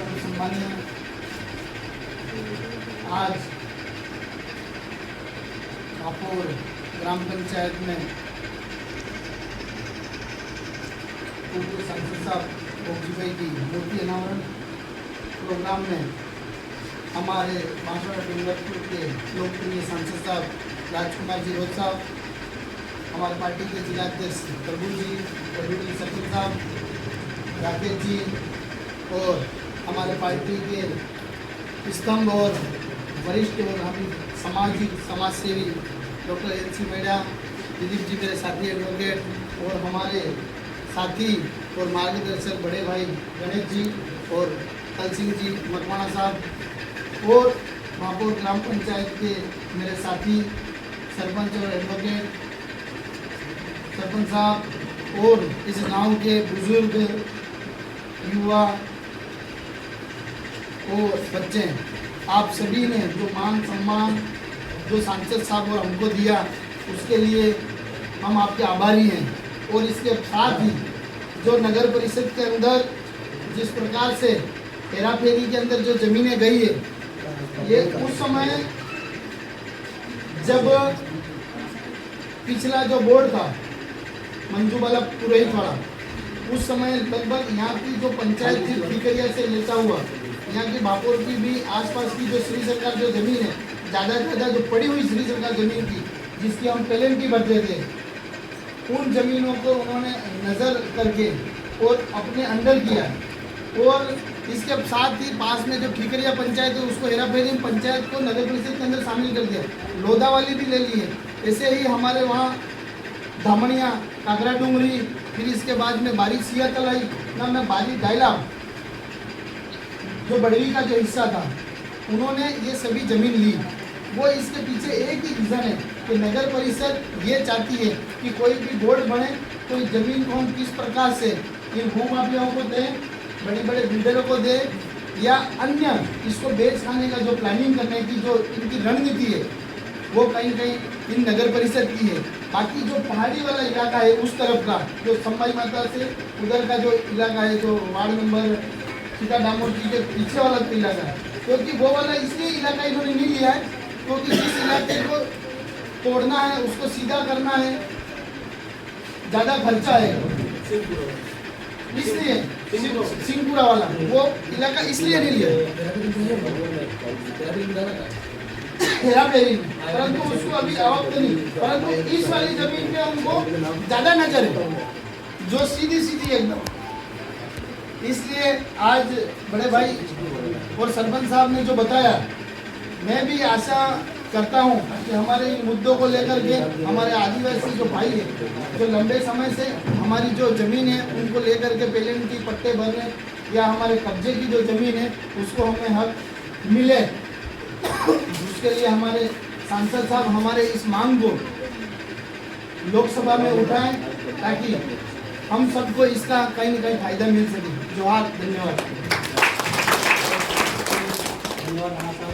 सम्मान्य आज कापोर ग्राम पंचायत में पूर्व सांसद साहब बोगजी भाई की मूर्ति अनावरण प्रोग्राम में हमारे बांसवाड़ा डूंगरपुर के लोकप्रिय सांसद साहब राजकुमार जी रोज साहब, हमारे पार्टी के जिलाध्यक्ष प्रभु जी, सचिन साहब, राकेश जी और हमारे पार्टी के स्तंभ और वरिष्ठ और हम समाज सेवी डॉक्टर एनसी मेड़ा, दिलीप जी मेरे साथी एडवोकेट और हमारे साथी और मार्गदर्शक बड़े भाई गणेश जी और कल सिंह जी मकवाना साहब और महापौर ग्राम पंचायत के मेरे साथी सरपंच और एडवोकेट सरपंच साहब और इस गांव के बुजुर्ग, युवा और बच्चे, आप सभी ने जो मान सम्मान जो सांसद साहब और हमको दिया उसके लिए हम आपके आभारी हैं। और इसके साथ ही जो नगर परिषद के अंदर जिस प्रकार से हेरा फेरी के अंदर जो जमीनें गई है, ये उस समय जब पिछला जो बोर्ड था मंजूबाला पुरोहित वाला, उस समय लगभग यहाँ की जो पंचायत थी ठीकरिया से लेता हुआ यहाँ की भापोर की भी आसपास की जो श्री सरकार जो जमीन है, ज़्यादा से ज़्यादा जो पड़ी हुई श्री सरकार जमीन थी जिसकी हम पेलेंटी भरते थे, उन जमीनों को उन्होंने नज़र करके और अपने अंडर किया। और इसके साथ ही पास में जो ठीकरिया पंचायत है उसको हेरा फेरी पंचायत को नगर परिषद के अंदर शामिल कर दिया, लोधा वाली भी ले ली है। ऐसे ही हमारे वहाँ धामणिया, कागरा डूंगरी, फिर इसके बाद में बारी सिया तलाई ना में बारी डायला जो बड़वी का जो हिस्सा था, उन्होंने ये सभी जमीन ली। वो इसके पीछे एक ही रीज़न है कि नगर परिषद ये चाहती है कि कोई भी बोर्ड बने तो इस जमीन को हम किस प्रकार से इन भूमाफियाओं को दें, बड़े बड़े बिल्डरों को दें या अन्य इसको बेच खाने का जो प्लानिंग करने की जो इनकी रणनीति है वो कहीं कहीं इन नगर परिषद की है। बाकी जो पहाड़ी वाला इलाका है उस तरफ का जो संभाई माता से उधर का जो इलाका है, जो वार्ड नंबर सीता डामोर जी के पीछे वाला जो इलाका है, क्योंकि वो वाला इसलिए इलाका इन्होंने नहीं लिया है क्योंकि जिस इलाके को तोड़ना है उसको सीधा करना है, ज़्यादा खर्चा है, इसलिए सिंहपुरा वाला वो इलाका इसलिए नहीं लिया हेरा फेरी, परंतु उसको अभी आवक नहीं, परंतु इस वाली जमीन पे उनको ज़्यादा नजर है जो सीधी सीधी एकदम। इसलिए आज बड़े भाई और सरपंच साहब ने जो बताया, मैं भी आशा करता हूं कि हमारे इन मुद्दों को लेकर के हमारे आदिवासी जो भाई है जो लंबे समय से हमारी जो ज़मीन है उनको लेकर के पेलेंटी पट्टे भरने या हमारे कब्जे की जो ज़मीन है उसको हमें हक मिले, उसके लिए हमारे सांसद साहब हमारे इस मांग को लोकसभा में उठाएं ताकि हम सबको इसका कहीं न कहीं फायदा मिल सके। जोहार, धन्यवाद।